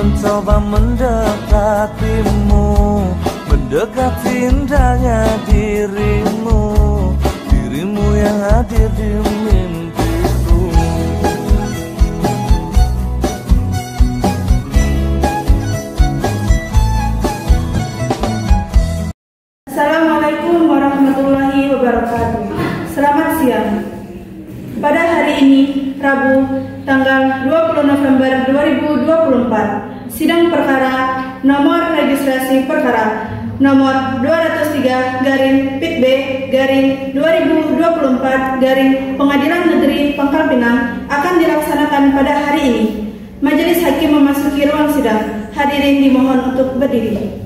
mencoba mendekatimu, mendekati indahnya dirimu, dirimu yang hadir di mimpiku. Assalamualaikum warahmatullahi wabarakatuh. Selamat siang. Pada hari ini, Rabu, tanggal 20 November 2024, sidang perkara nomor registrasi perkara nomor 203-PIT-B-2024 Pengadilan Negeri Pangkal Pinang akan dilaksanakan pada hari ini. Majelis Hakim memasuki ruang sidang. Hadirin dimohon untuk berdiri.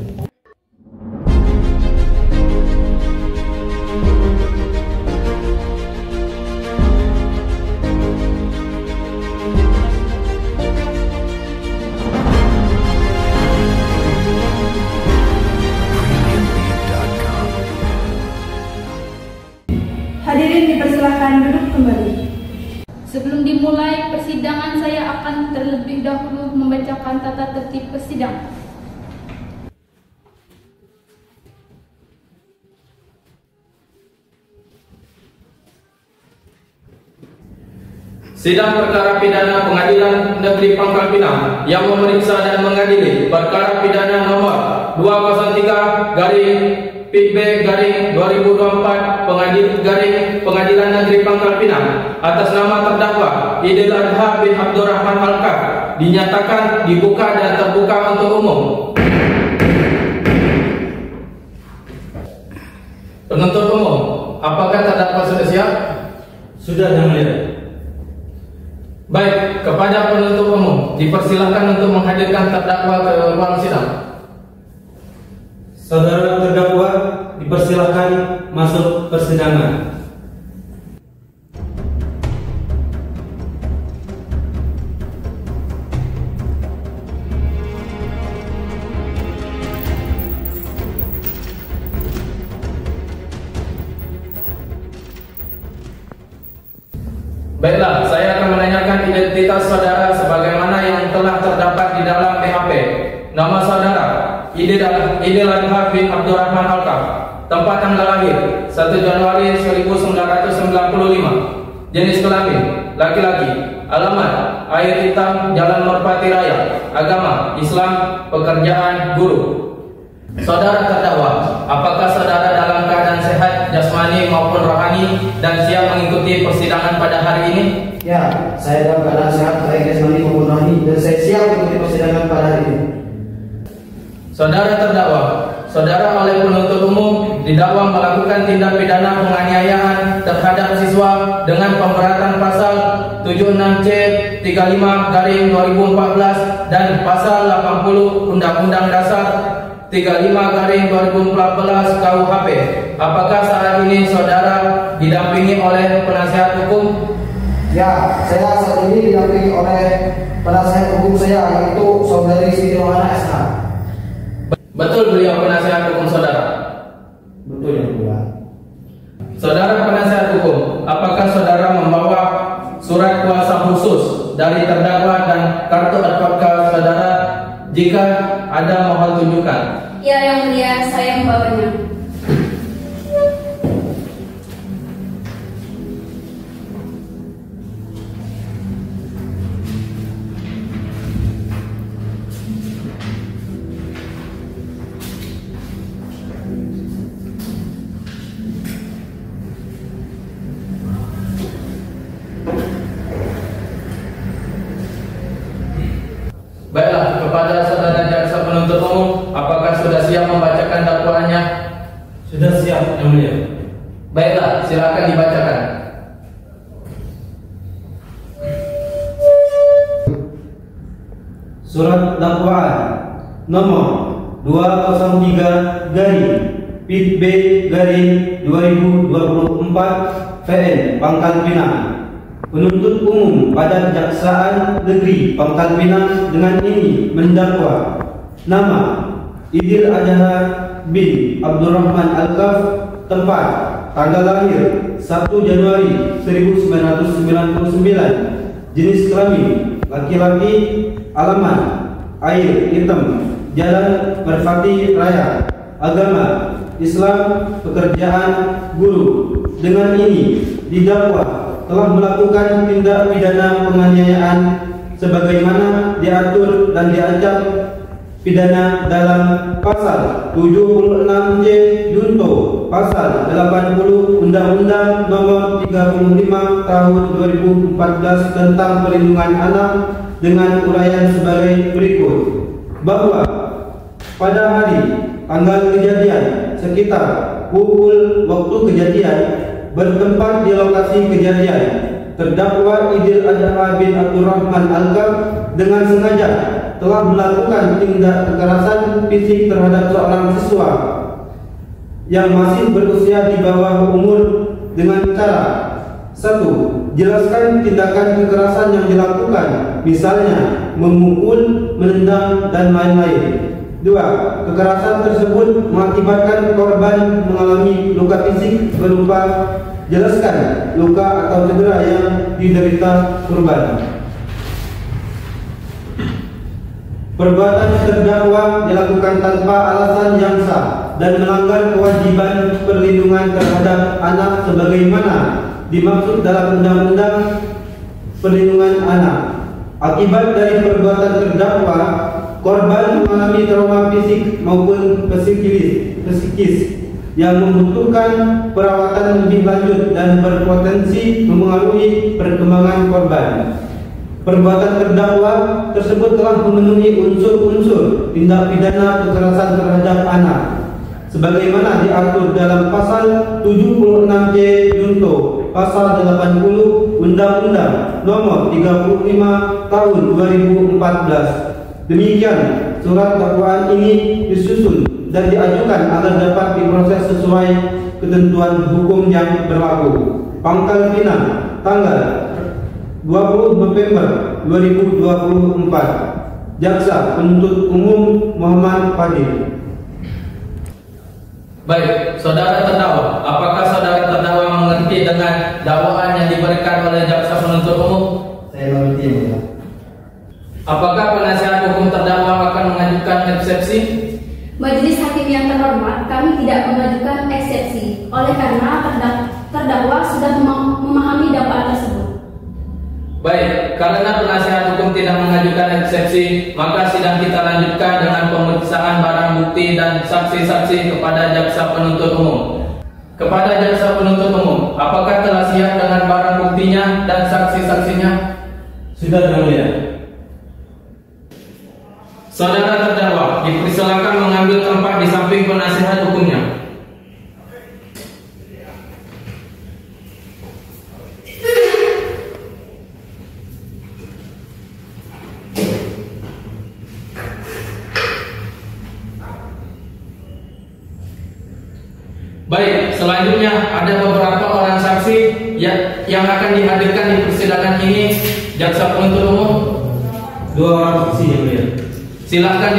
Hadirin dipersilakan duduk kembali. Sebelum dimulai persidangan, saya akan terlebih dahulu membacakan tata tertib persidangan. Sidang perkara pidana Pengadilan Negeri Pangkal Pinang yang memeriksa dan mengadili perkara pidana nomor 203-PIT-B-2024 Pengadilan Negeri Pangkal Pinang atas nama terdakwa Idil Adha bin Abdurrahman Alkaf dinyatakan dibuka dan terbuka untuk umum. Penuntut umum, apakah terdakwa sudah siap? Sudah, Yang Mulia. Baik, kepada penuntut umum dipersilakan untuk menghadirkan terdakwa ke ruang sidang. Saudara terdakwa dipersilakan masuk persidangan. Baiklah, saya akan menanyakan identitas saudara sebagaimana yang telah terdapat di dalam BAP. Nama saudara Idil Adha bin Abdurrahman Alkaf. Tempat tanggal lahir 1 Januari 1995. Jenis kelamin laki-laki. Alamat Air Hitam, Jalan Merpati Raya. Agama Islam. Pekerjaan guru. Saudara terdakwa, apakah saudara dalam keadaan sehat jasmani maupun rohani dan siap mengikuti persidangan pada hari ini? Ya, saya dalam keadaan sehat baik jasmani maupun rohani dan saya siap mengikuti persidangan pada hari ini. Saudara terdakwa, saudara oleh penuntut umum didakwa melakukan tindak pidana penganiayaan terhadap siswa dengan pemberatan pasal 76C 35/2014 dan pasal 80 Undang-Undang Dasar 35/2014 KUHP. Apakah saat ini saudara didampingi oleh penasihat hukum? Ya, saya saat ini didampingi oleh penasihat hukum saya, yaitu Saudari Siti Rohana SH. Betul beliau penasihat hukum saudara? Betul, Yang Mulia. Saudara penasihat hukum, apakah saudara membawa surat kuasa khusus dari terdakwa dan kartu advokat saudara jika ada mohon tunjukkan? Ya, Yang Mulia, saya membawanya. Baiklah, kepada saudara jaksa penuntut umum, apakah sudah siap membacakan dakwaannya? Sudah siap, Yang Mulia. Baiklah, silakan dibacakan. Surat dakwaan nomor 203-PIT-B-2024 PN Pangkal Pinang. Penuntut umum pada Kejaksaan Negeri Pangkal Pinang dengan ini mendakwa nama Idil Adha bin Abdurrahman Alkaf, tempat tanggal lahir 1 Januari 1999, jenis kelamin laki-laki, alamat air hitam, Jalan Merpati Raya, agama Islam, pekerjaan guru. Dengan ini didakwa telah melakukan tindak pidana penganiayaan sebagaimana diatur dan diancam pidana dalam pasal 76C junto pasal 80 Undang-Undang Nomor 35 Tahun 2014 tentang Perlindungan Anak dengan uraian sebagai berikut, bahwa pada hari tanggal kejadian sekitar pukul waktu kejadian bertempat di lokasi kejadian, terdakwa Idil Adha bin Abdurrahman Alkam dengan sengaja telah melakukan tindak kekerasan fisik terhadap seorang siswa yang masih berusia di bawah umur dengan cara: 1. Jelaskan tindakan kekerasan yang dilakukan, misalnya memukul, menendang, dan lain-lain. 2. Kekerasan tersebut mengakibatkan korban mengalami luka fisik berupa: jelaskan luka atau cedera yang diderita korban. Perbuatan terdakwa dilakukan tanpa alasan yang sah dan melanggar kewajiban perlindungan terhadap anak sebagaimana dimaksud dalam Undang-Undang Perlindungan Anak. Akibat dari perbuatan terdakwa, korban mengalami trauma fisik maupun psikis yang membutuhkan perawatan lebih lanjut dan berpotensi memengaruhi perkembangan korban. Perbuatan terdakwa tersebut telah memenuhi unsur-unsur tindak pidana kekerasan terhadap anak sebagaimana diatur dalam pasal 76C junto pasal 80 Undang-Undang Nomor 35 Tahun 2014. Demikian surat dakwaan ini disusun dan diajukan agar dapat diproses sesuai ketentuan hukum yang berlaku. Pangkal Pinang, tanggal 20 November 2024. Jaksa Penuntut Umum Muhammad Fadil. Baik, saudara terdakwa, apakah saudara terdakwa mengerti dengan dakwaan yang diberikan oleh jaksa penuntut umum? Saya mengerti. Apakah penasihat hukum terdakwa akan mengajukan eksepsi? Majelis hakim yang terhormat, kami tidak mengajukan eksepsi oleh karena terdakwa sudah memahami dakwaan tersebut. Baik, karena penasihat hukum tidak mengajukan eksepsi, maka sidang kita lanjutkan dengan pemeriksaan barang bukti dan saksi-saksi kepada jaksa penuntut umum. Kepada jaksa penuntut umum, apakah telah siap dengan barang buktinya dan saksi-saksinya? Sudah, Yang Mulia. Saudara terdakwa dipersilakan mengambil tempat di samping penasihat hukumnya. Baik, selanjutnya ada beberapa orang saksi yang akan dihadirkan di persidangan ini. Jaksa penuntut umum, 2 orang saksi, Yang Mulia. silakan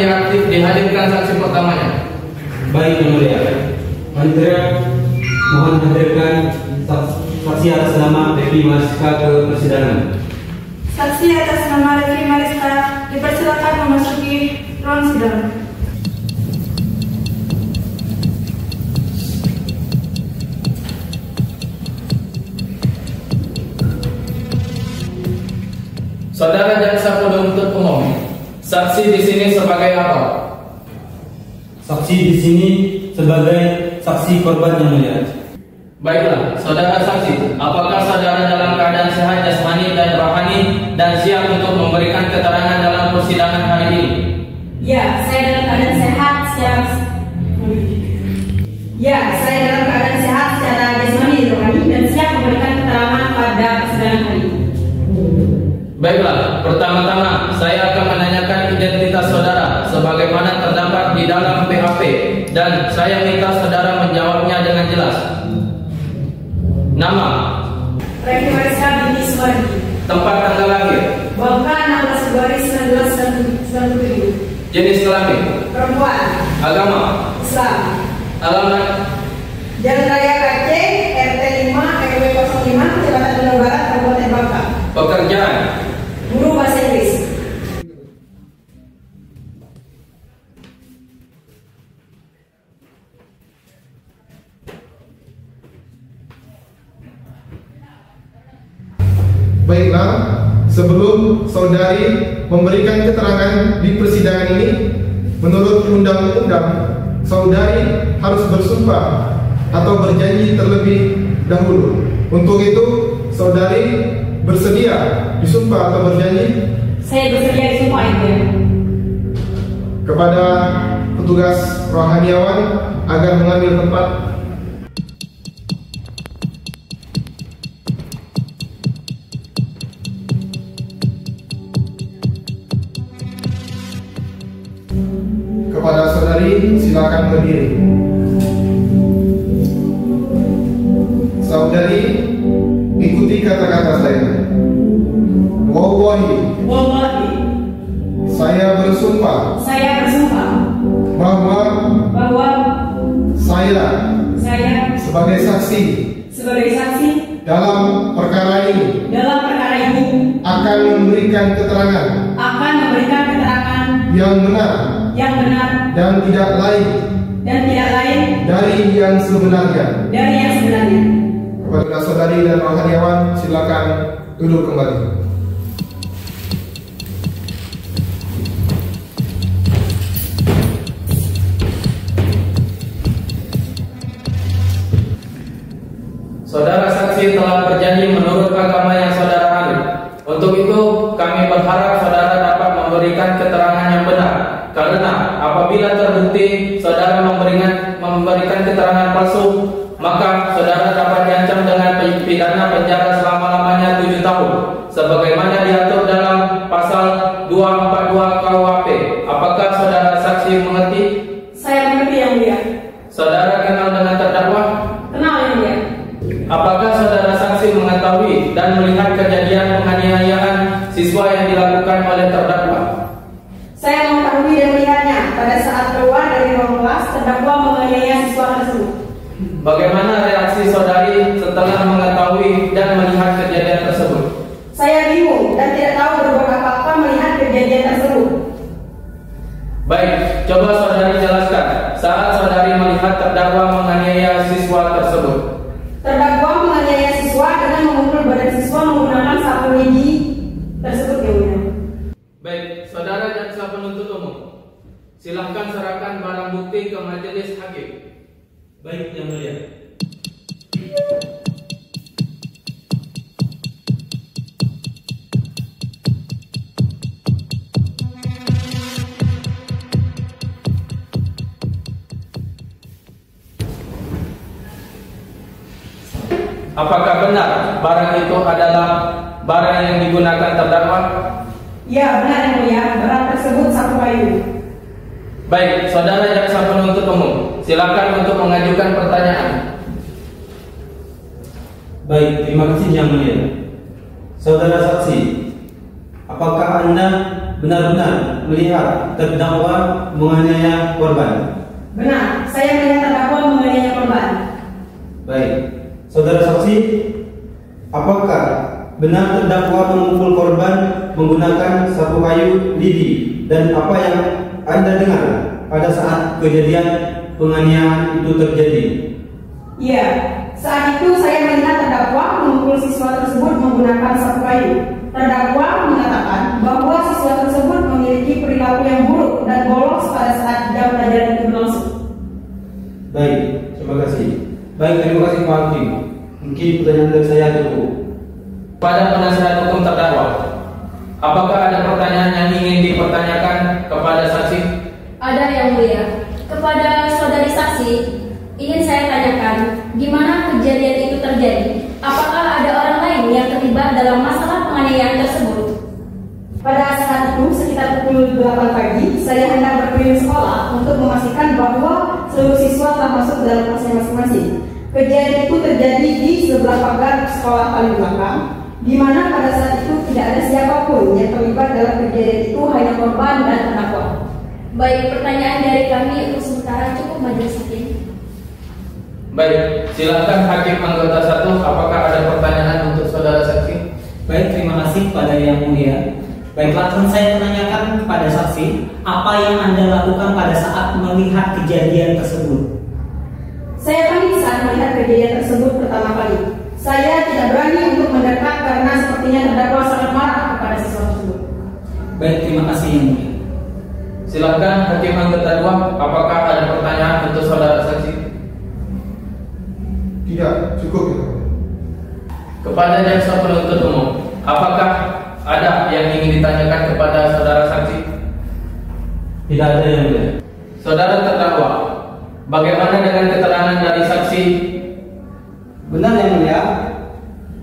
dihadirkan saksi pertamanya. Baik, Yang Mulia. Panitia mohon hadirkan saksi atas nama Devi Mariska ke persidangan. Saksi atas nama Devi Mariska dipersilakan memasuki ruang sidang. Saudara jaksa penuntut umum, saksi di sini sebagai apa? Saksi di sini sebagai saksi korban, Yang Mulia. Baiklah, saudara saksi, apakah saudara dalam keadaan sehat jasmani dan rohani dan siap untuk memberikan keterangan dalam persidangan hari ini? Ya, saya dalam keadaan sehat secara jasmani dan rohani dan siap memberikan keterangan pada persidangan hari ini. Baiklah, pertama-tama saya akan menanyakan identitas saudara sebagaimana terdapat di dalam PHP dan saya minta saudara menjawabnya dengan jelas. Nama, Devi Mariska binti Suwardi. tempat tanggal lahir, Bangka 16 Februari 1997. jenis kelamin, Perempuan, agama, Islam. alamat, Jalan Raya Aceh, RT 5 RW 05, Kecamatan Bandung Barat, Kabupaten Bangka. pekerjaan, Guru bahasa Inggris. Baiklah, sebelum saudari memberikan keterangan di persidangan ini, menurut undang-undang, saudari harus bersumpah atau berjanji terlebih dahulu. Untuk itu, saudari bersedia disumpah atau berjanji? Saya bersedia disumpah, Ibu. Kepada petugas rohaniawan agar mengambil tempat. Kepada saudari, silakan berdiri. Saudari, ikuti kata-kata saya. Wallahi, saya bersumpah bahwa saya sebagai saksi dalam perkara ini akan memberikan keterangan yang benar dan tidak lain dari yang sebenarnya. Kepada saudari dan rohaniawan, silakan duduk kembali. Saudara saksi telah berjanji menurut agama yang saudara anut. Untuk itu, kami berharap saudara dapat memberikan keterangan yang benar. Karena apabila terbukti saudara memberikan keterangan palsu, maka saudara dapat diancam dengan pidana penjara selama-lamanya 7 tahun, sebagaimana diatur dalam pasal 242 KUHP. Apakah saudara saksi mengerti? Saya mengerti, Yang Mulia. Saudara kenal dengan terdakwa? Kenal, Yang Mulia. Apakah saudara saksi mengetahui dan melihat kejadian penganiayaan siswa yang dilakukan oleh terdakwa? Saya mengetahui dan melihatnya. Pada saat keluar dari ruang kelas, terdakwa menganiaya siswa tersebut. Bagaimana reaksi saudari setelah mengetahui dan melihat kejadian tersebut? Saya bingung dan tidak tahu berbuat apa-apa melihat kejadian tersebut. Baik, coba saudari jelaskan saat saudari melihat terdakwa menganiaya siswa tersebut. Terdakwa menganiaya siswa dengan memukul badan siswa menggunakan sapu lidi tersebut, Yang Mulia. Baik, saudara jaksa penuntut umum, silahkan serahkan barang bukti ke majelis hakim. Baik, Yang Mulia. Apakah benar barang itu adalah barang yang digunakan terdakwa? Ya, benar, Yang Mulia. Barang tersebut sapu kayu. Baik, saudara jaksa penuntut umum, silakan untuk mengajukan pertanyaan. Baik, terima kasih Yang Mulia. Saudara saksi, apakah Anda benar-benar melihat terdakwa menganiaya korban? Benar, saya melihat terdakwa menganiaya korban. Baik, saudara saksi, apakah benar terdakwa memukul korban menggunakan sapu kayu lidi, dan apa yang Anda dengar pada saat kejadian penganiayaan itu terjadi? Iya, saat itu saya melihat terdakwa memukul siswa tersebut menggunakan sapu kayu. Terdakwa mengatakan bahwa siswa tersebut memiliki perilaku yang buruk dan bolos pada saat jam pelajaran itu berlangsung. Baik, terima kasih. Baik, terima kasih Pak Hakim. Mungkin pertanyaan dari saya cukup. Pada penasihat hukum terdakwa, apakah ada pertanyaan yang ingin dipertanyakan kepada saksi? Ada, Yang Mulia. Kepada saudari saksi, ingin saya tanyakan, di mana kejadian itu terjadi? Apakah ada orang lain yang terlibat dalam masalah penganiayaan tersebut? Pada saat itu, sekitar pukul 8 pagi, saya hendak berkeliling sekolah untuk memastikan bahwa seluruh siswa telah masuk dalam kelasnya masing-masing. Kejadian itu terjadi di sebelah pagar sekolah paling belakang, di mana pada saat itu tidak ada siapapun yang terlibat dalam kejadian itu, hanya korban dan terdakwa. Baik, pertanyaan dari kami untuk sementara cukup, majelis hakim. Baik, silakan hakim anggota 1. Apakah ada pertanyaan untuk saudara saksi? Baik, terima kasih kepada Yang Mulia. Baiklah, akan saya menanyakan kepada saksi, apa yang Anda lakukan pada saat melihat kejadian tersebut? Saya panik saat melihat kejadian tersebut pertama kali. Saya tidak berani untuk mendekat karena sepertinya terdakwa sangat marah kepada siswa tersebut. Baik, terima kasih Yang Mulia. Silakan Hakim Anggota 2, apakah ada pertanyaan untuk saudara saksi? Tidak, cukup Yang Mulia. Kepada jaksa penuntut umum, apakah ada yang ingin ditanyakan kepada saudara saksi? Tidak ada Yang Mulia. Saudara terdakwa, bagaimana dengan keterangan dari saksi? Benar Yang Mulia.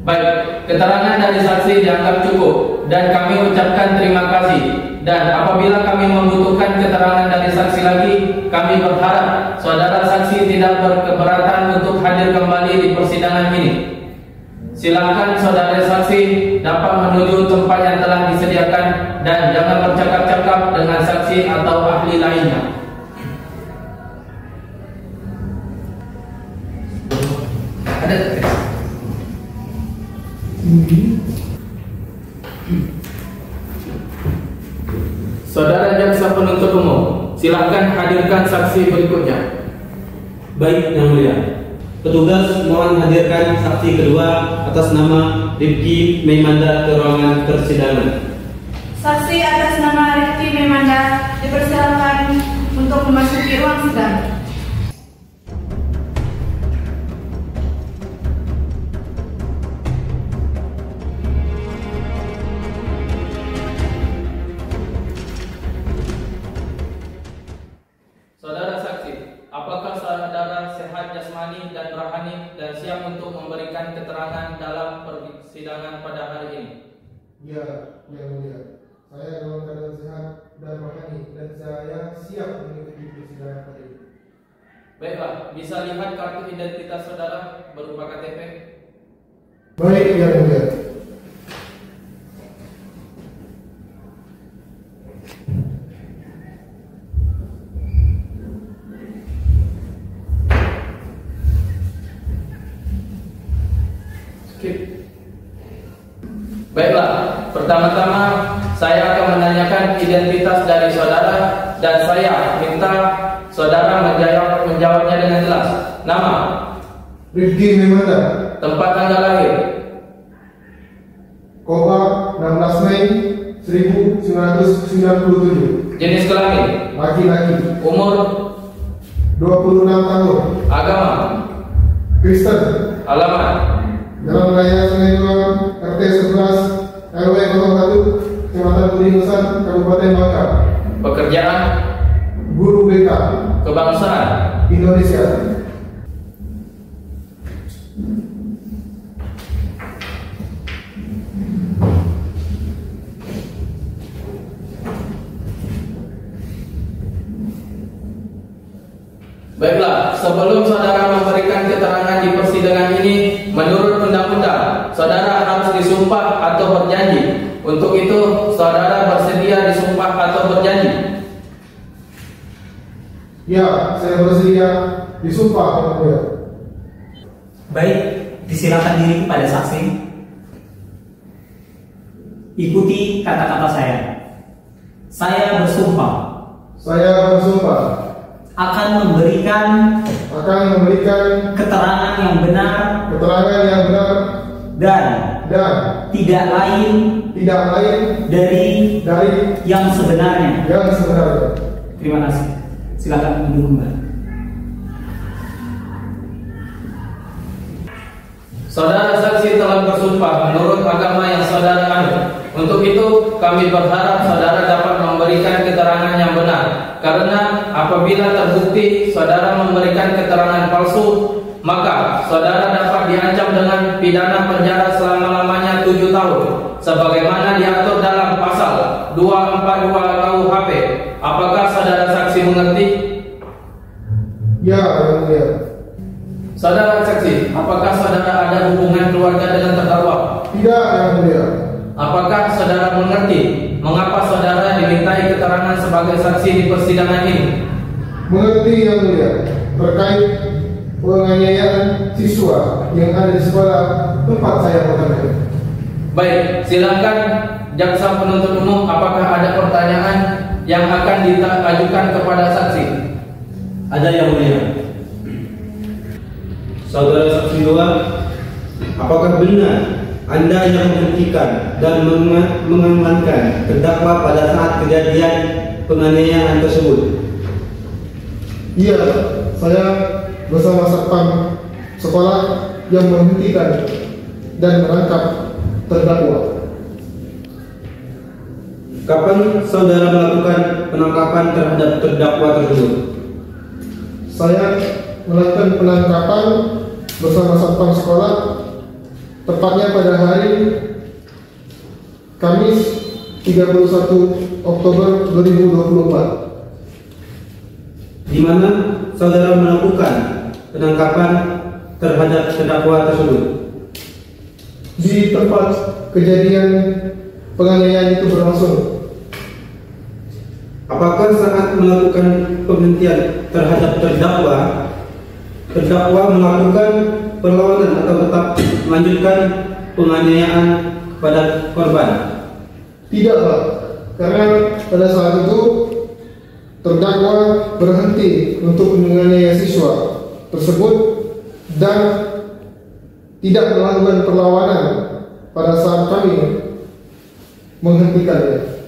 Baik, keterangan dari saksi dianggap cukup dan kami ucapkan terima kasih. Dan apabila kami membutuhkan keterangan dari saksi lagi, kami berharap saudara saksi tidak berkeberatan untuk hadir kembali di persidangan ini. Silakan saudara saksi dapat menuju tempat yang telah disediakan dan jangan bercakap-cakap dengan saksi atau ahli lainnya. Ada Saudara jaksa penuntut umum, silakan hadirkan saksi berikutnya. Baik Yang Mulia. Petugas mohon hadirkan saksi kedua atas nama Rifki Memanda ke ruangan persidangan. Saksi atas nama Rifki Memanda dipersilakan untuk memasuki ruang sidang. Saudara saksi, apakah saudara sehat jasmani dan rohani dan siap untuk memberikan keterangan dalam persidangan pada hari ini? Ya, Yang Mulia. Saya dalam keadaan sehat dan rohani dan saya siap mengikuti persidangan pada ini. Baiklah, bisa lihat kartu identitas saudara berupa KTP? Baik, Yang Mulia. Baiklah, pertama-tama saya akan menanyakan identitas dari saudara dan saya minta saudara menjawabnya dengan jelas. Nama? Rifki Memanda. Tempat tanggal lahir? Kota 16 Mei 1997. Jenis kelamin? Laki-laki. Umur? 26 tahun. Agama? Kristen. Alamat? Jalan Raya Sungai Juang, RT 11, RW 01, Kecamatan Budi Nusan, Kabupaten Bangka. Pekerjaan? Guru BK. Kebangsaan? Indonesia. Baiklah, sebelum saudara memberikan keterangan di persidangan ini, menurut undang-undang, saudara harus disumpah atau berjanji. Untuk itu, saudara bersedia disumpah atau berjanji? Ya, saya bersedia disumpah, Yang Mulia. Baik, disilakan diri pada saksi. Ikuti kata-kata saya. Saya bersumpah. Saya bersumpah akan memberikan keterangan yang benar dan tidak lain dari yang sebenarnya. Terima kasih. Silakan duduk kembali. Saudara saksi telah bersumpah menurut agama yang saudara anut. Untuk itu, kami berharap saudara dapat memberikan keterangan yang benar. Karena apabila terbukti saudara memberikan keterangan palsu, maka saudara dapat diancam dengan pidana penjara selama-lamanya 7 tahun. Sebagaimana diatur dalam pasal 242 KUHP. Apakah saudara saksi mengerti? Ya, Yang Mulia. Saudara saksi, apakah saudara ada hubungan keluarga dengan terdakwa? Tidak, Yang Mulia. Apakah saudara mengerti mengapa saudara dimintai keterangan sebagai saksi di persidangan ini? Mengerti, Yang Mulia, terkait penganiayaan siswa yang ada di sekolah tempat saya bekerja. Baik, silakan jaksa penuntut umum, apakah ada pertanyaan yang akan diajukan kepada saksi? Ada, Yang Mulia. Saudara saksi 2, apakah benar Anda yang menghentikan dan mengamankan terdakwa pada saat kejadian penganiayaan tersebut? Iya, saya bersama satpam sekolah yang menghentikan dan menangkap terdakwa. Kapan saudara melakukan penangkapan terhadap terdakwa tersebut? Saya melakukan penangkapan bersama satpam sekolah tepatnya pada hari Kamis 31 Oktober 2024. Di mana saudara melakukan penangkapan terhadap terdakwa tersebut? Di tempat kejadian penganiayaan itu berlangsung. Apakah saat melakukan penghentian terhadap terdakwa melakukan perlawanan atau tetap melanjutkan penganiayaan kepada korban? Tidak, Pak. Karena pada saat itu terdakwa berhenti untuk menganiaya siswa tersebut dan tidak melakukan perlawanan pada saat kami menghentikannya.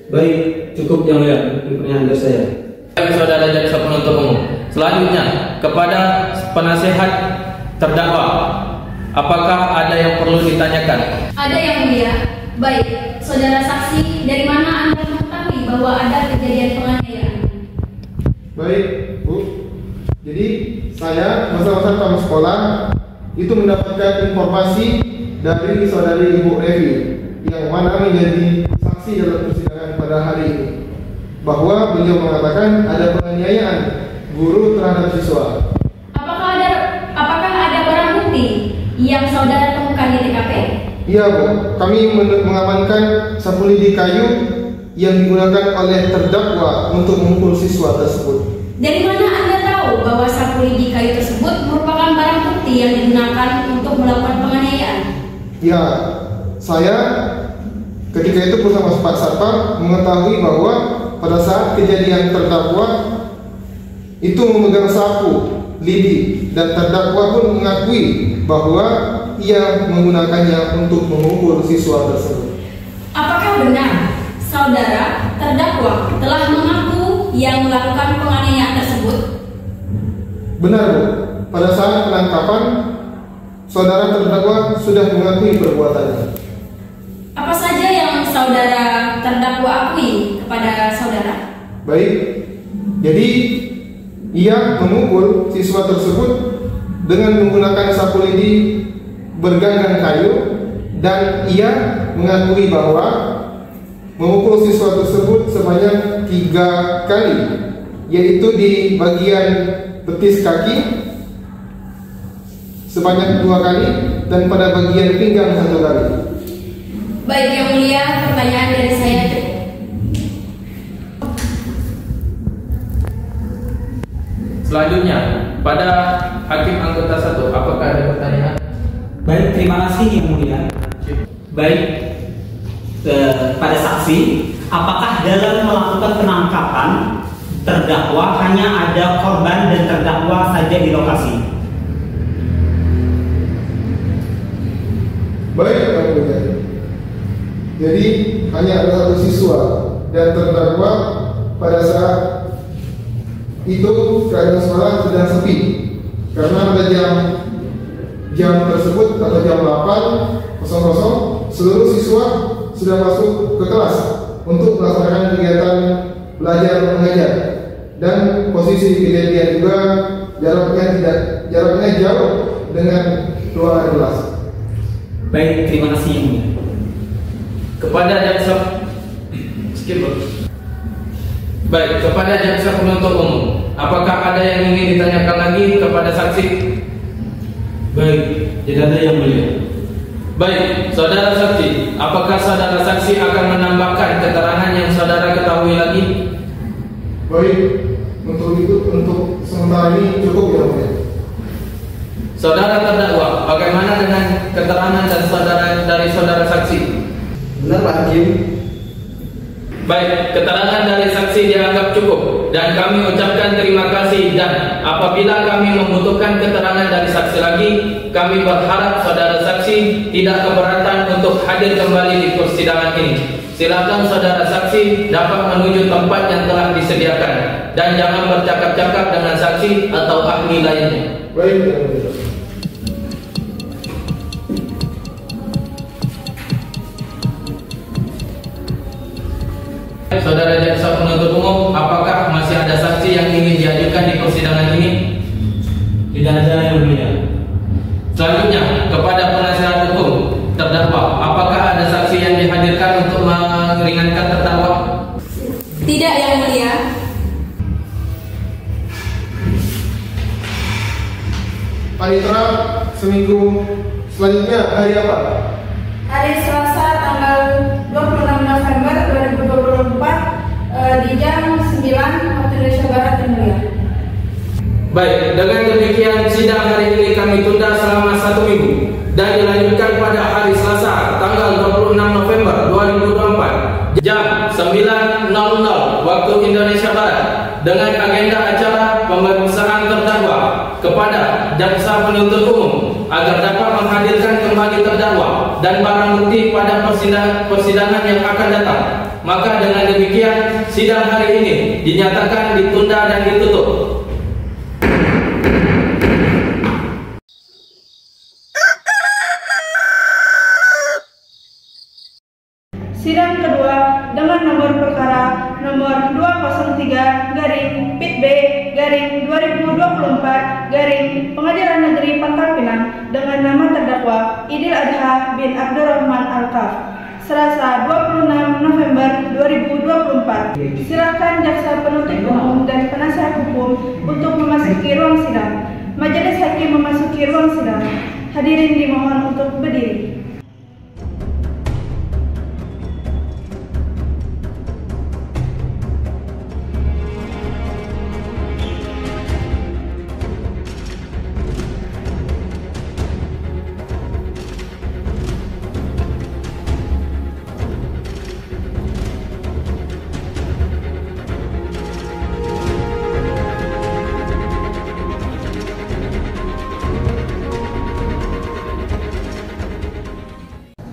Baik, cukup yang mulia pertanyaan dari saya. Saudara jaksa penuntut umum. Selanjutnya kepada penasehat terdakwa, apakah ada yang perlu ditanyakan? Ada yang mulia. Baik, saudara saksi, dari mana Anda mengetahui bahwa ada kejadian penganiayaan? Baik, Bu. Jadi saya bersama satpam sekolah itu mendapatkan informasi dari saudari Ibu Revi yang mana menjadi saksi dalam persidangan pada hari ini, bahwa beliau mengatakan ada penganiayaan guru terhadap siswa. Apakah ada barang bukti yang saudara temukan di TKP? Iya, Bu. Kami mengamankan sapu lidi kayu yang digunakan oleh terdakwa untuk memukul siswa tersebut. Dari mana Anda tahu bahwa sapu lidi kayu tersebut merupakan barang bukti yang digunakan untuk melakukan penganiayaan? Ya, saya ketika itu bersama Pak Satpam mengetahui bahwa pada saat kejadian terdakwa itu memegang sapu lidi dan terdakwa pun mengakui bahwa ia menggunakannya untuk memukul siswa tersebut. Apakah benar saudara terdakwa telah mengaku yang melakukan penganiayaan tersebut? Benar, Bu. Pada saat penangkapan, saudara terdakwa sudah mengakui perbuatannya. Apa saja yang saudara terdakwa akui kepada saudara? Baik, jadi ia memukul siswa tersebut dengan menggunakan sapu lidi bergagang kayu dan ia mengakui bahwa memukul siswa tersebut sebanyak 3 kali, yaitu di bagian betis kaki sebanyak 2 kali dan pada bagian pinggang 1 kali. Baik, yang mulia, pertanyaan dari saya. Selanjutnya pada hakim anggota 1, apakah ada pertanyaan? Baik, terima kasih yang mulia. Baik, pada saksi, apakah dalam melakukan penangkapan terdakwa hanya ada korban dan terdakwa saja di lokasi? Baik, Pak Mulia. Jadi hanya ada 1 siswa dan terdakwa pada saat itu keadaan sekolah sedang sepi karena pada jam tersebut atau jam 8.00 seluruh siswa sudah masuk ke kelas untuk melaksanakan kegiatan belajar mengajar dan posisi kejadian juga jaraknya jauh dengan ruangan kelas. Baik, terima kasih yang mulia. Kepada jaksa Baik, kepada jaksa penuntut umum, apakah ada yang ingin ditanyakan lagi kepada saksi? Baik, tidak ada yang mulia. Baik, saudara saksi, apakah saudara saksi akan menambahkan keterangan yang saudara ketahui lagi? Baik, untuk sementara ini cukup ya, Mulia. Saudara terdakwa, bagaimana dengan keterangan dari saudara saksi? Benar, Pak Hakim. Baik, keterangan dari saksi dianggap cukup dan kami ucapkan terima kasih, dan apabila kami membutuhkan keterangan dari saksi lagi, kami berharap saudara saksi tidak keberatan untuk hadir kembali di persidangan ini. Silakan saudara saksi dapat menuju tempat yang telah disediakan dan jangan bercakap-cakap dengan saksi atau ahli lainnya. Baik. Saudara jaksa penuntut umum, apakah masih ada saksi yang ingin diajukan di persidangan ini? Tidak ada, yang mulia. Selanjutnya, kepada penasihat hukum terdakwa, apakah ada saksi yang dihadirkan untuk meringankan terdakwa? Tidak, yang mulia. Panitera, seminggu selanjutnya hari apa? Hari Selasa tanggal 26 November 2024 di jam 9 waktu Indonesia Barat, yang mulia. Baik, dengan demikian sidang hari ini kami tunda selama 1 minggu dan dilanjutkan pada hari Selasa tanggal 26 November 2024 jam 9.00 waktu Indonesia Barat dengan agenda acara pemeriksaan terdakwa kepada jaksa penuntut umum agar dapat menghadirkan kembali terdakwa dan barang bukti pada persidangan yang akan datang. Maka dengan demikian sidang hari ini dinyatakan ditunda dan ditutup. Sidang kedua dengan nomor perkara nomor 203-PIT-B-2024 Pengadilan Negeri Pangkal Pinang dengan nama terdakwa Idil Adha bin Abdurrahman Al-Kaf, Selasa 26 November 2024. Silakan jaksa penuntut umum dan penasihat hukum untuk memasuki ruang sidang. Majelis hakim memasuki ruang sidang. Hadirin dimohon untuk berdiri.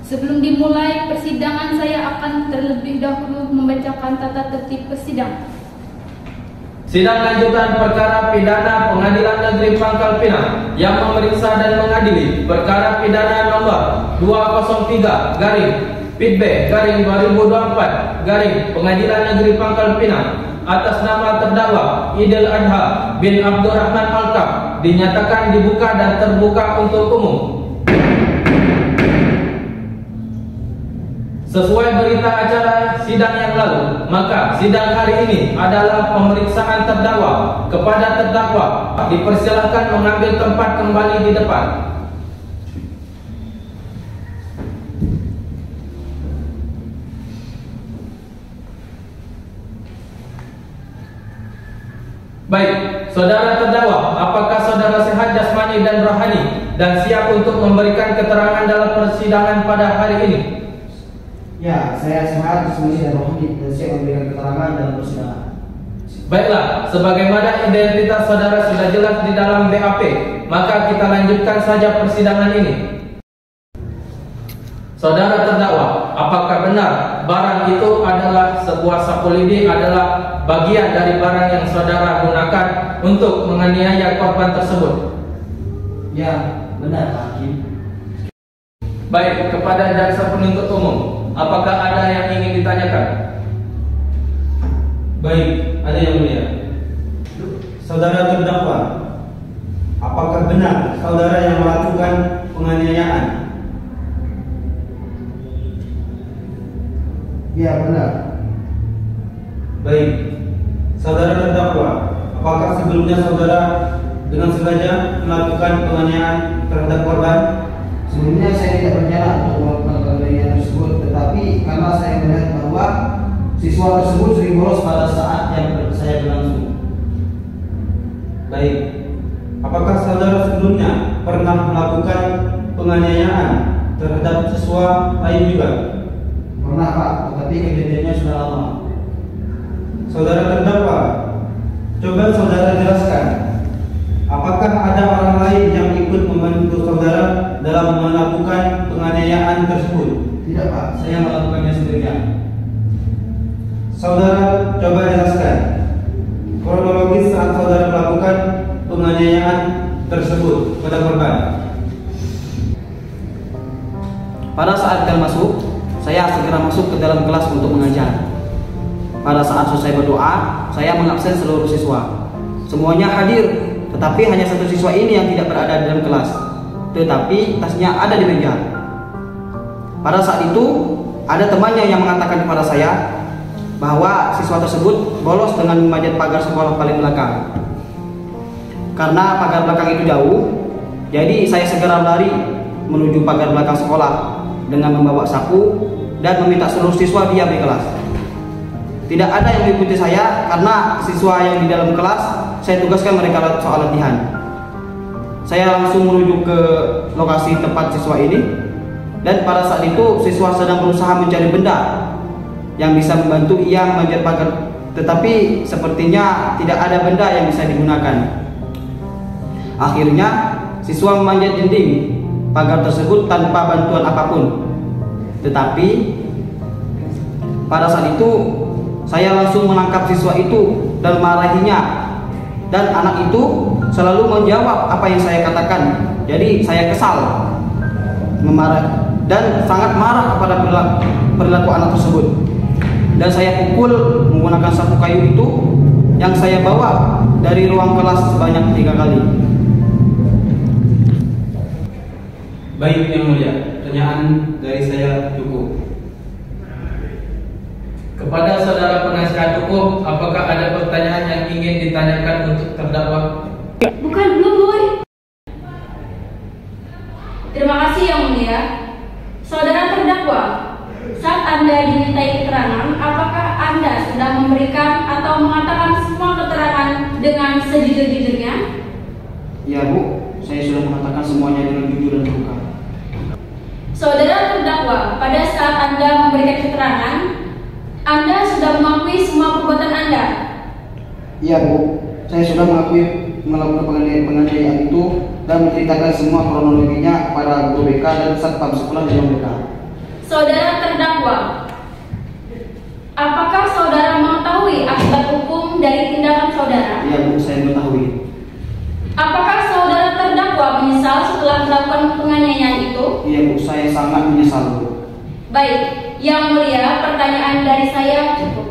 Sebelum dimulai persidangan, saya akan terlebih dahulu membacakan tata tertib persidangan. Sidang lanjutan perkara pidana Pengadilan Negeri Pangkal Pinang yang memeriksa dan mengadili perkara pidana nomor 203-PIT-B-2024 Pengadilan Negeri Pangkal Pinang atas nama terdakwa Idil Adha bin Abdurrahman Al-Kaf dinyatakan dibuka dan terbuka untuk umum. Sesuai berita acara sidang yang lalu, maka sidang hari ini adalah pemeriksaan terdakwa. Kepada terdakwa dipersilakan mengambil tempat kembali di depan. Baik, saudara terdakwa, apakah saudara sehat jasmani dan rohani dan siap untuk memberikan keterangan dalam persidangan pada hari ini? Ya, saya sehat, jasmani dan rohani dan siap memberikan keterangan dalam persidangan. Baiklah, sebagaimana identitas saudara sudah jelas di dalam BAP, maka kita lanjutkan saja persidangan ini. Saudara terdakwa, apakah benar barang itu adalah sebuah sapu lidi adalah bagian dari barang yang saudara gunakan untuk menganiaya korban tersebut? Ya, benar, Hakim. Baik, kepada jaksa penuntut umum, apakah ada yang ingin ditanyakan? Baik, ada yang mulia. Saudara terdakwa, apakah benar saudara yang melakukan penganiayaan? Ya, benar. Baik, saudara terdakwa, apakah sebelumnya saudara dengan sengaja melakukan penganiayaan terhadap korban? Sebelumnya saya tidak berencana untuk melakukan penganiayaan tersebut, tetapi karena saya melihat bahwa siswa tersebut sering bolos pada saat yang saya berlangsung. Baik, apakah saudara sebelumnya pernah melakukan penganiayaan terhadap siswa lain juga? Pernah, Pak, tetapi kejadiannya sudah lama. saudara terdakwa, coba saudara jelaskan, apakah ada orang lain yang ikut membantu saudara dalam melakukan penganiayaan tersebut? Tidak, Pak. Saya melakukannya sendirian. Saudara coba jelaskan kronologis saat saudara melakukan penganiayaan tersebut pada korban. Pada saat jam masuk, saya segera masuk ke dalam kelas untuk mengajar. Pada saat selesai berdoa, saya mengabsen seluruh siswa. Semuanya hadir, tetapi hanya satu siswa ini yang tidak berada di dalam kelas. Tetapi tasnya ada di meja. Pada saat itu, ada temannya yang mengatakan kepada saya bahwa siswa tersebut bolos dengan memanjat pagar sekolah paling belakang. Karena pagar belakang itu jauh, jadi saya segera lari menuju pagar belakang sekolah dengan membawa sapu dan meminta seluruh siswa diam di kelas. Tidak ada yang mengikuti saya karena siswa yang di dalam kelas saya tugaskan mereka soal latihan. Saya langsung menuju ke lokasi tempat siswa ini, dan pada saat itu siswa sedang berusaha mencari benda yang bisa membantu ia memanjat pagar, tetapi sepertinya tidak ada benda yang bisa digunakan. Akhirnya siswa memanjat dinding pagar tersebut tanpa bantuan apapun. Tetapi pada saat itu saya langsung menangkap siswa itu dan memarahinya, dan anak itu selalu menjawab apa yang saya katakan. Jadi saya kesal, dan sangat marah kepada perilaku anak tersebut. Dan saya pukul menggunakan sapu kayu itu yang saya bawa dari ruang kelas sebanyak 3 kali. Baik Yang Mulia, pertanyaan dari saya cukup. Kepada saudara penasihat hukum, apakah ada pertanyaan yang ingin ditanyakan untuk terdakwa? Bukan, belum, Boy. Terima kasih Yang Mulia. Saudara terdakwa, saat Anda dimintai keterangan, apakah Anda sudah memberikan atau mengatakan semua keterangan dengan sejujur-jujurnya? Ya Bu, saya sudah mengatakan semuanya dengan jujur dan terbuka. Saudara terdakwa, pada saat Anda memberikan keterangan, Anda sudah mengakui semua perbuatan Anda? Iya Bu, saya sudah mengakui melakukan penganiayaan itu dan menceritakan semua kronologinya kepada guru BK dan satpam sekolah di BK. Saudara terdakwa, apakah saudara mengetahui akibat hukum dari tindakan saudara? Iya Bu, saya mengetahui. Apakah saudara terdakwa menyesal setelah melakukan penganiayaan itu? Iya Bu, saya sangat menyesal Bu. Baik, Yang Mulia, pertanyaan dari saya cukup.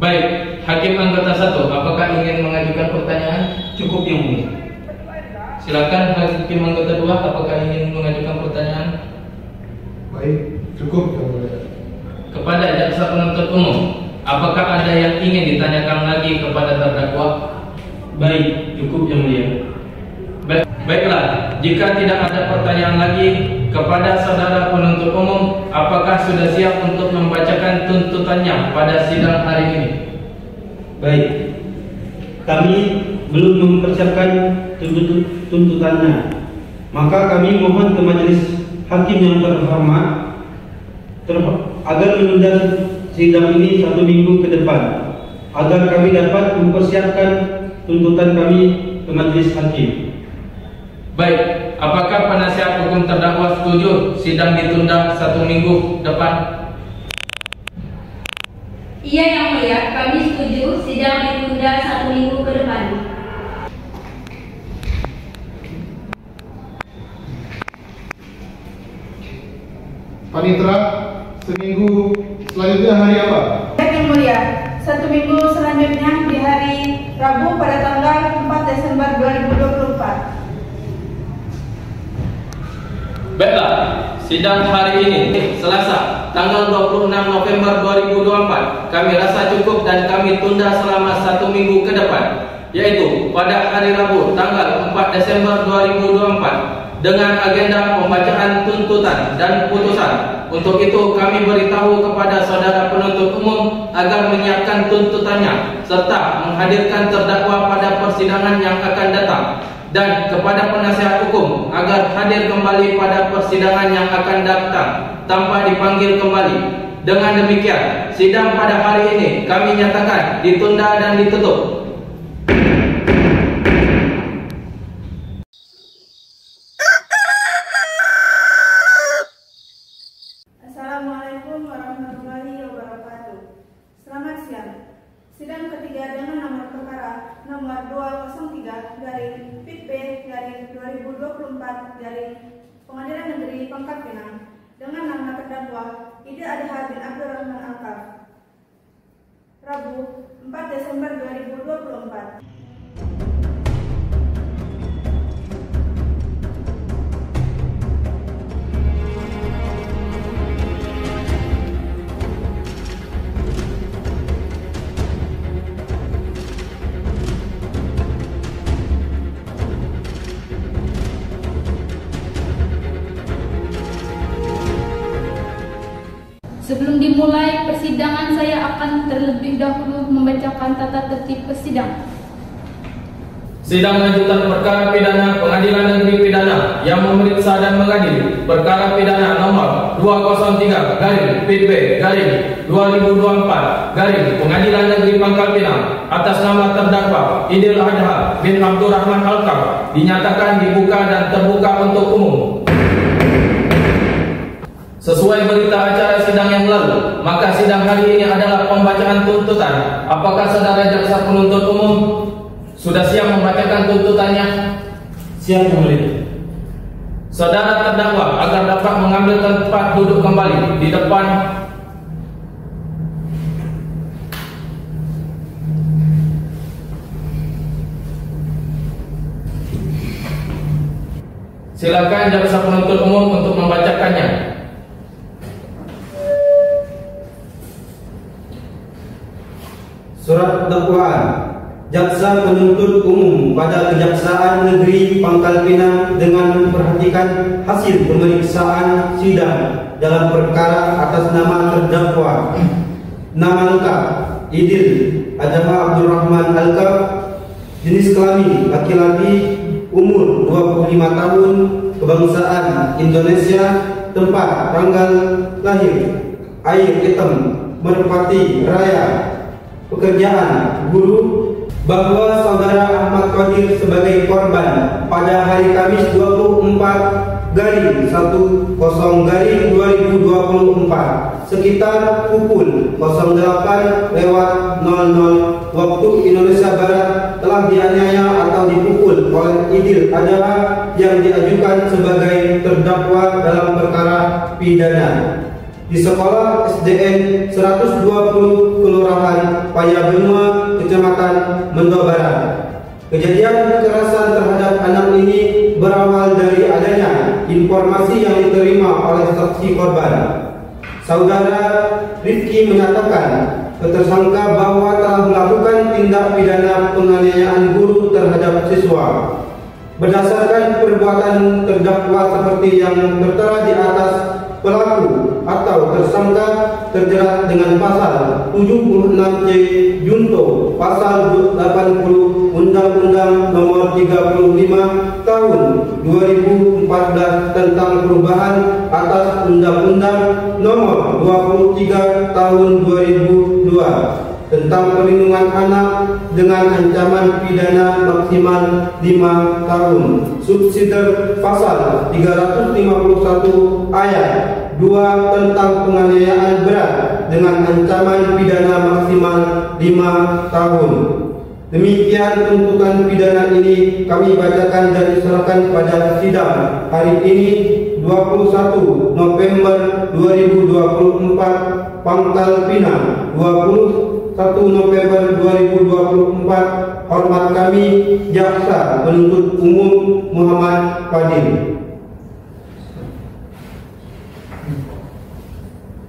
Baik, Hakim anggota 1, apakah ingin mengajukan pertanyaan? Cukup Yang Mulia. Silakan Hakim anggota 2, apakah ingin mengajukan pertanyaan? Baik, cukup Yang Mulia. Kepada jaksa penuntut umum, apakah ada yang ingin ditanyakan lagi kepada terdakwa? Baik, cukup Yang Mulia. Baiklah, jika tidak ada pertanyaan lagi kepada saudara penuntut umum, apakah sudah siap untuk membacakan tuntutannya pada sidang hari ini? Baik, kami belum mempersiapkan tuntutannya, maka kami mohon ke majelis hakim yang terhormat agar menunda sidang ini 1 minggu ke depan, agar kami dapat mempersiapkan tuntutan kami ke majelis hakim. Baik, apakah penasihat hukum terdakwa setuju sidang ditunda 1 minggu depan? Iya Yang Mulia, kami setuju sidang ditunda 1 minggu ke depan. Panitera, seminggu selanjutnya hari apa? Baik Yang Mulia, 1 minggu selanjutnya di hari Rabu pada tanggal 4 Desember 2024. Baiklah, sidang hari ini Selasa tanggal 26 November 2024 kami rasa cukup dan kami tunda selama 1 minggu ke depan, yaitu pada hari Rabu tanggal 4 Desember 2024 dengan agenda pembacaan tuntutan dan putusan. Untuk itu kami beritahu kepada saudara penuntut umum agar menyiapkan tuntutannya serta menghadirkan terdakwa pada persidangan yang akan datang, dan kepada penasihat hukum agar hadir kembali pada persidangan yang akan datang tanpa dipanggil kembali, Dengan demikian, sidang pada hari ini kami nyatakan ditunda dan ditutup. Assalamualaikum warahmatullahi wabarakatuh. Selamat siang. Sidang ketiga dengan nomor perkara nomor 203/PIT-2024 Pengadilan Negeri Pangkal Pinang dengan nama terdakwa Idil Adha bin Abdurrahman Al-Kaf. Rabu, 4 Desember 2024. Sebelum dimulai persidangan, saya akan terlebih dahulu membacakan tata tertib persidangan. Sidang lanjutan perkara pidana Pengadilan Negeri Pidana yang memeriksa dan mengadili perkara pidana nomor 203/PIT-2024 Pengadilan Negeri Pangkal Pinang atas nama terdakwa Idil Adha bin Abdurrahman Al-Kaf dinyatakan dibuka dan terbuka untuk umum. Sesuai berita acara sidang yang lalu, maka sidang hari ini adalah pembacaan tuntutan. Apakah saudara jaksa penuntut umum sudah siap membacakan tuntutannya? Siap, Yang Mulia. Saudara terdakwa agar dapat mengambil tempat duduk kembali di depan. Silakan jaksa penuntut umum untuk membacakannya. Surat dakwaan. Jaksa penuntut umum pada Kejaksaan Negeri Pangkal Pinang dengan memperhatikan hasil pemeriksaan sidang dalam perkara atas nama terdakwa. Nama lengkap Idil Adha Abdurrahman Al-Kaf, jenis kelamin laki-laki, umur 25 tahun, kebangsaan Indonesia, tempat tanggal lahir Air Hitam, Merpati Raya, pekerjaan guru, bahwa saudara Ahmad Qadir sebagai korban pada hari Kamis 24/10/2024 sekitar pukul 08.00 waktu Indonesia Barat telah dianiaya atau dipukul oleh Idil Adha yang diajukan sebagai terdakwa dalam perkara pidana di sekolah SDN 120 Kelurahan Payabenua, Kecamatan Mendo Barat. Kejadian kekerasan terhadap anak ini berawal dari adanya informasi yang diterima oleh saksi korban. Saudara Rifki menyatakan tersangka bahwa telah melakukan tindak pidana penganiayaan guru terhadap siswa. Berdasarkan perbuatan terdakwa seperti yang tertera di atas, pelaku atau tersangka terjerat dengan pasal 76C Junto pasal 80 Undang-Undang Nomor 35 Tahun 2014 tentang perubahan atas Undang-Undang Nomor 23 Tahun 2002 tentang perlindungan anak dengan ancaman pidana maksimal 5 tahun. Subsidiar pasal 351 ayat 2 tentang penganiayaan berat dengan ancaman pidana maksimal 5 tahun. Demikian tuntutan pidana ini kami bacakan dan diserahkan pada sidang hari ini 21 November 2024 Pangkal Pinang. 1 November 2024. Hormat kami Jaksa Penuntut Umum Muhammad Fadil.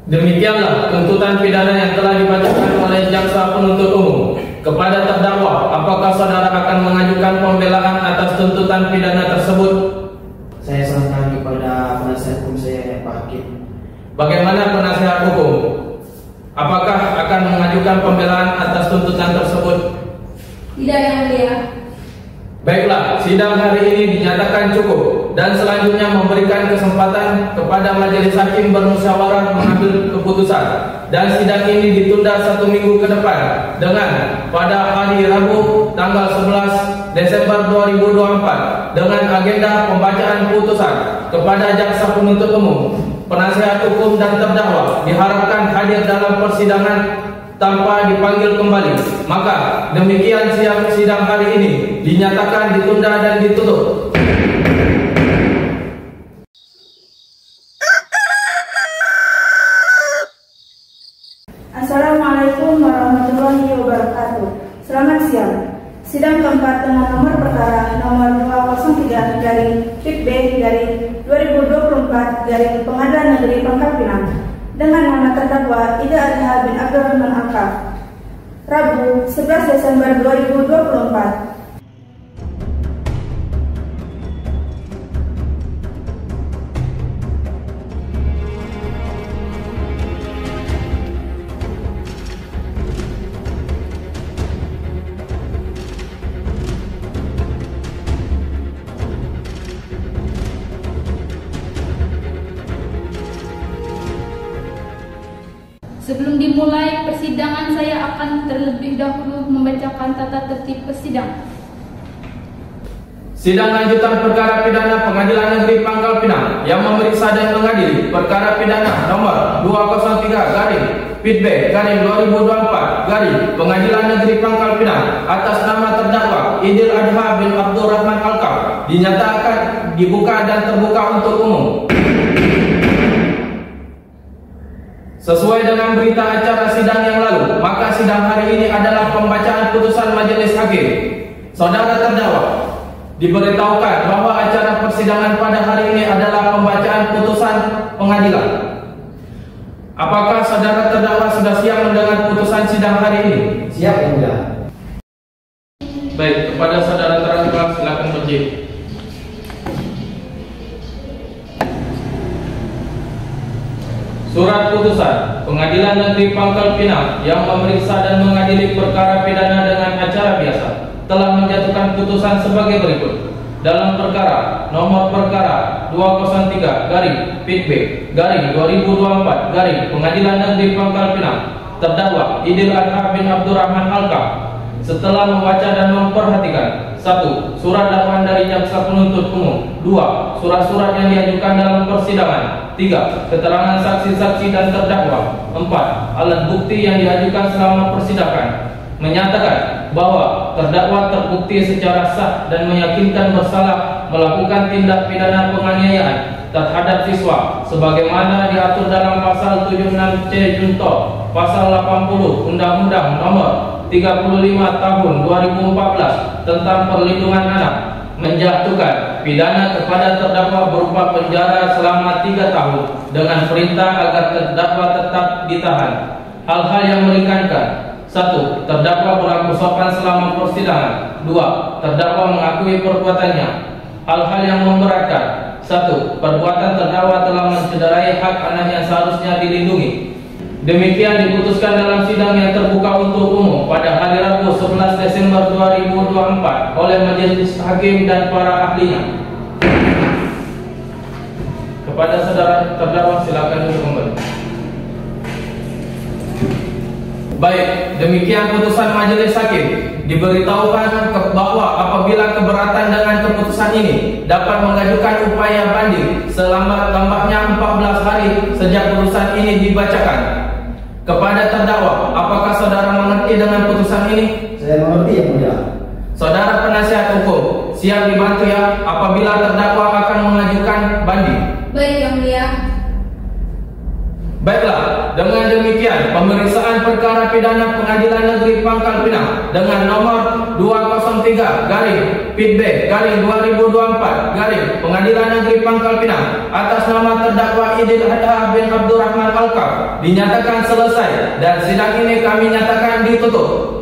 Demikianlah tuntutan pidana yang telah dibacakan oleh Jaksa Penuntut Umum kepada terdakwa. Apakah saudara akan mengajukan pembelaan atas tuntutan pidana tersebut? Saya serahkan kepada penasihat hukum saya, Pak Hakim. Bagaimana penasihat hukum? Apakah akan mengajukan pembelaan atas tuntutan tersebut? Tidak, Yang Mulia. Baiklah, sidang hari ini dinyatakan cukup dan selanjutnya memberikan kesempatan kepada majelis hakim bermusyawarah mengambil keputusan, dan sidang ini ditunda 1 minggu ke depan dengan pada hari Rabu tanggal 11 Desember 2024 dengan agenda pembacaan putusan kepada jaksa penuntut umum, penasihat hukum dan terdakwa diharapkan hadir dalam persidangan tanpa dipanggil kembali. Maka demikian sidang hari ini dinyatakan ditunda dan ditutup. Assalamualaikum warahmatullahi wabarakatuh. Selamat siang. Sidang keempat dengan nomor perkara nomor 203/B/2024 Pengadilan Negeri Pangkal Pinang dengan nama terdakwa Idil Adha bin Abdurrahman Al-Kaf, Rabu 11 Desember 2024. Sebelum dimulai persidangan, saya akan terlebih dahulu membacakan tata tertib persidangan. Sidang lanjutan perkara pidana Pengadilan Negeri Pangkal Pinang yang memeriksa dan mengadili perkara pidana nomor 203/PIDB/2024 Pengadilan Negeri Pangkal Pinang atas nama terdakwa Idil Adha bin Abdurrahman Al-Kaf dinyatakan dibuka dan terbuka untuk umum. Sesuai dengan berita acara sidang yang lalu, maka sidang hari ini adalah pembacaan putusan majelis hakim. Saudara terdakwa diberitahukan bahwa acara persidangan pada hari ini adalah pembacaan putusan pengadilan. Apakah saudara terdakwa sudah siap mendengar putusan sidang hari ini? Siap, Yang Mulia. Baik, kepada saudara terdakwa silakan berdiri. Surat putusan Pengadilan Negeri Pangkal Pinang yang memeriksa dan mengadili perkara pidana dengan acara biasa telah menjatuhkan putusan sebagai berikut. Dalam perkara nomor perkara 203/PIDB/2024 Pengadilan Negeri Pangkal Pinang, terdakwa Idil Adha bin Abdurrahman Al-Kaf setelah membaca dan memperhatikan: 1. Surat dakwaan dari jaksa penuntut umum. 2. Surat-surat yang diajukan dalam persidangan. 3. Keterangan saksi-saksi dan terdakwa. 4. Alat bukti yang diajukan selama persidangan. Menyatakan bahwa terdakwa terbukti secara sah dan meyakinkan bersalah melakukan tindak pidana penganiayaan terhadap siswa sebagaimana diatur dalam pasal 76C junto pasal 80 Undang-Undang Nomor 35 Tahun 2014 tentang Perlindungan Anak, menjatuhkan pidana kepada terdakwa berupa penjara selama 3 tahun dengan perintah agar terdakwa tetap ditahan. Hal-hal yang meringankan: 1. Terdakwa berlaku sopan selama persidangan. 2. Terdakwa mengakui perbuatannya. Hal-hal yang memberatkan: 1. Perbuatan terdakwa telah mencederai hak anak yang seharusnya dilindungi. Demikian diputuskan dalam sidang yang terbuka untuk umum pada hari Rabu 11 Desember 2024 oleh majelis hakim dan para ahlinya. Kepada saudara terdakwa silakan duduk kembali. Baik, demikian putusan majelis hakim. Diberitahukan bahwa apabila keberatan dengan keputusan ini dapat mengajukan upaya banding selambat-lambatnya 14 hari sejak putusan ini dibacakan. Kepada terdakwa, apakah saudara mengerti dengan putusan ini? Saya mengerti, Yang Mulia. Saudara penasihat hukum, siap dibantu ya apabila terdakwa akan mengajukan banding. Baik, Yang Mulia. Baiklah, dengan demikian pemeriksaan perkara pidana Pengadilan Negeri Pangkal Pinang dengan nomor 203/PIDB/2024 Pengadilan Negeri Pangkal Pinang atas nama terdakwa Idil Adha bin Abdurrahman Al-Kaf dinyatakan selesai dan sidang ini kami nyatakan ditutup.